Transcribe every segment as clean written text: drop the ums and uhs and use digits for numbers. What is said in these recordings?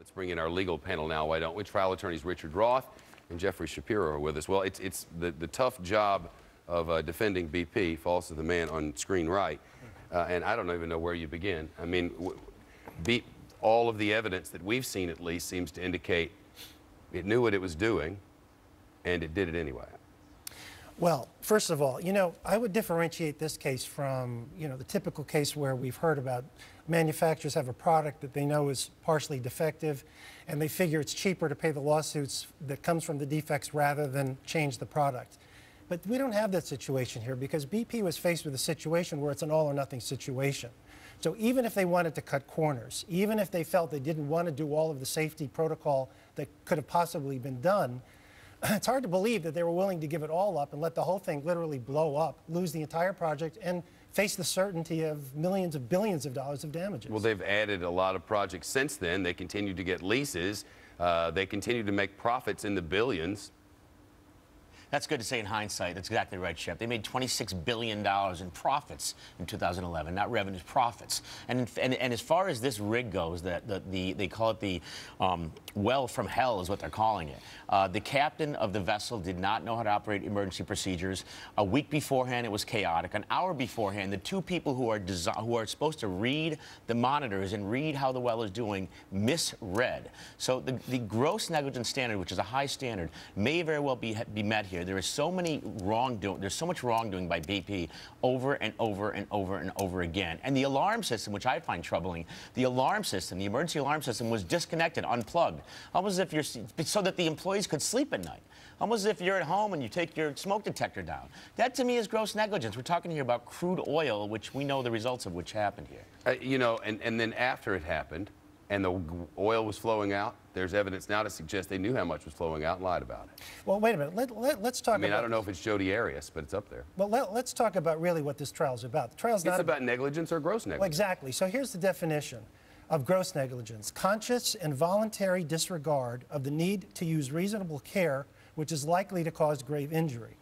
Let's bring in our legal panel now, why don't we? Trial attorneys Richard Roth and Jeffrey Shapiro are with us. Well, it's the tough job of defending BP falls to the man on screen right. And I don't even know where you begin. I mean, all of the evidence that we've seen at least seems to indicate it knew what it was doing, and it did it anyway. Well, first of all, I would differentiate this case from, the typical case where we've heard about manufacturers have a product that they know is partially defective, and they figure it's cheaper to pay the lawsuits that comes from the defects rather than change the product. But we don't have that situation here because BP was faced with a situation where it's an all-or-nothing situation. So even if they wanted to cut corners, even if they felt they didn't want to do all of the safety protocol that could have possibly been done, it's hard to believe that they were willing to give it all up and let the whole thing literally blow up, lose the entire project, and face the certainty of millions of billions of dollars of damages. Well, they've added a lot of projects since then. They continue to get leases. They continue to make profits in the billions. That's good to say in hindsight. That's exactly right, Shep. They made $26 billion in profits in 2011, not revenues, profits. And as far as this rig goes, they call it the well from hell is what they're calling it. The captain of the vessel did not know how to operate emergency procedures. A week beforehand, it was chaotic. An hour beforehand, the two people who are supposed to read the monitors and read how the well is doing misread. So the gross negligence standard, which is a high standard, may very well be met here. There is so many wrongdoing. There's so much wrongdoing by BP over and over and over and over again. And the alarm system, which I find troubling, the alarm system, the emergency alarm system, was disconnected, unplugged, almost as if so that the employees could sleep at night. Almost as if you're at home and you take your smoke detector down. That, to me, is gross negligence. We're talking here about crude oil, which we know the results of which happened here. And then after it happened, and the oil was flowing out, there's evidence now to suggest they knew how much was flowing out and lied about it. Well, wait a minute. Let's talk about... I don't know if it's Jodi Arias, but it's up there. Well, let's talk about really what this trial is about. The trial's not about negligence or gross negligence. Well, exactly. So here's the definition of gross negligence. Conscious and voluntary disregard of the need to use reasonable care, which is likely to cause grave injury.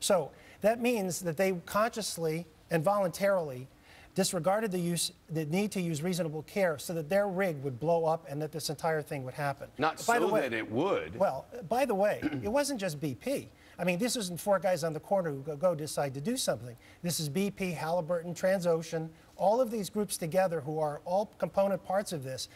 So that means that they consciously and voluntarily disregarded the need to use reasonable care so that their rig would blow up and that this entire thing would happen. Not so that it would. Well, by the way, it wasn't just BP. I mean, this isn't four guys on the corner who go decide to do something. This is BP, Halliburton, Transocean, all of these groups together who are all component parts of this.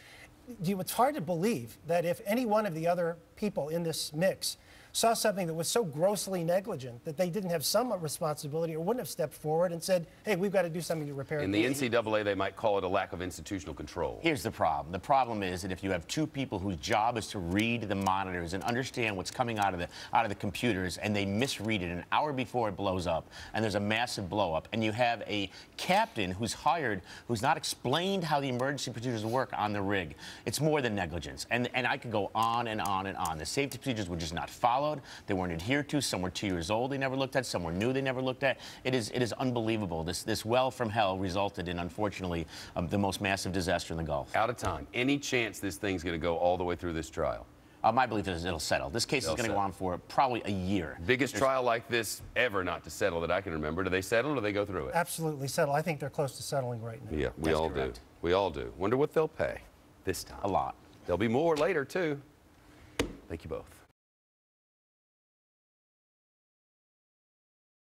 It's hard to believe that if any one of the other people in this mix saw something that was so grossly negligent that they didn't have some responsibility or wouldn't have stepped forward and said, hey, we've got to do something to repair it. In the NCAA, they might call it a lack of institutional control. Here's the problem. The problem is that if you have two people whose job is to read the monitors and understand what's coming out of the computers, and they misread it an hour before it blows up, and there's a massive blow up, and you have a captain who's hired who's not explained how the emergency procedures work on the rig, it's more than negligence. And I could go on and on and on. The safety procedures were just not followed. They weren't adhered to. Some were 2 years old they never looked at. Some were new they never looked at. It is unbelievable. This well from hell resulted in, unfortunately, the most massive disaster in the Gulf. Out of time. Any chance this thing's going to go all the way through this trial? My belief is it'll settle. This case is going to go on for probably a year. Biggest trial like this ever not to settle that I can remember. Do they settle or do they go through it? Absolutely settle. I think they're close to settling right now. Yeah, we all do. We all do. Wonder what they'll pay this time. A lot. There'll be more later, too. Thank you both.